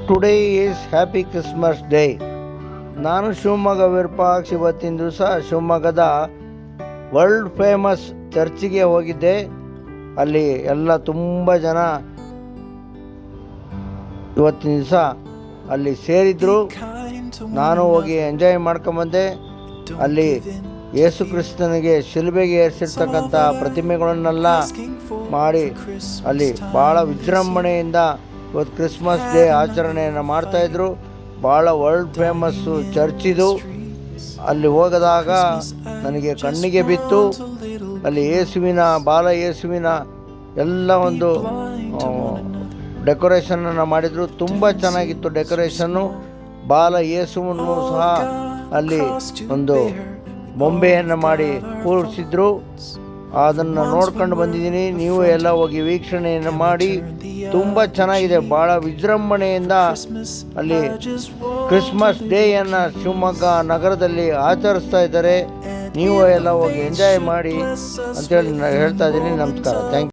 Today is happy Christmas day. ನಾನು ಶಿವಮೊಗ್ಗ ವಿರೂಪಾಕ್ಷ ಇವತ್ತಿನ ದಿವಸ ಶಿವಮೊಗ್ಗದ ವರ್ಲ್ಡ್ ಫೇಮಸ್ ಚರ್ಚಿಗೆ ಹೋಗಿದ್ದೆ. ಅಲ್ಲಿ ಎಲ್ಲ ತುಂಬ ಜನ ಇವತ್ತಿನ ದಿವಸ ಅಲ್ಲಿ ಸೇರಿದ್ರು. ನಾನು ಹೋಗಿ ಎಂಜಾಯ್ ಮಾಡ್ಕೊಂಬಂದೆ. ಅಲ್ಲಿ ಯೇಸು ಕ್ರಿಸ್ತನಿಗೆ ಶಿಲುಬೆಗೆ ಏರಿಸಿರ್ತಕ್ಕಂಥ ಪ್ರತಿಮೆಗಳನ್ನೆಲ್ಲ ಮಾಡಿ ಅಲ್ಲಿ ಭಾಳ ವಿಜೃಂಭಣೆಯಿಂದ ಇವತ್ತು ಕ್ರಿಸ್ಮಸ್ ಡೇ ಆಚರಣೆಯನ್ನು ಮಾಡ್ತಾಯಿದ್ರು. ಭಾಳ ವರ್ಲ್ಡ್ ಫೇಮಸ್ಸು ಚರ್ಚ್ ಇದು. ಅಲ್ಲಿ ಹೋಗದಾಗ ನನಗೆ ಕಣ್ಣಿಗೆ ಬಿತ್ತು. ಅಲ್ಲಿ ಬಾಲ ಯೇಸುವಿನ ಎಲ್ಲ ಒಂದು ಡೆಕೋರೇಷನನ್ನು ಮಾಡಿದರು. ತುಂಬ ಚೆನ್ನಾಗಿತ್ತು ಡೆಕೋರೇಷನ್ನು. ಬಾಲ ಯೇಸುವನ್ನು ಸಹ ಅಲ್ಲಿ ಒಂದು ಬೊಂಬೆಯನ್ನು ಮಾಡಿ ಕೂರಿಸಿದ್ರು. ಅದನ್ನು ನೋಡ್ಕೊಂಡು ಬಂದಿದ್ದೀನಿ. ನೀವು ಎಲ್ಲ ಹೋಗಿ ವೀಕ್ಷಣೆಯನ್ನು ಮಾಡಿ. ತುಂಬ ಚೆನ್ನಾಗಿದೆ. ಭಾಳ ವಿಜೃಂಭಣೆಯಿಂದ ಅಲ್ಲಿ ಕ್ರಿಸ್ಮಸ್ ಡೇಯನ್ನು ಶಿವಮೊಗ್ಗ ನಗರದಲ್ಲಿ ಆಚರಿಸ್ತಾ ಇದ್ದಾರೆ. ನೀವು ಎಲ್ಲ ಹೋಗಿ ಎಂಜಾಯ್ ಮಾಡಿ ಅಂತೇಳಿ ನಾನು ಹೇಳ್ತಾ ಇದ್ದೀನಿ. ನಮಸ್ಕಾರ. Thank you.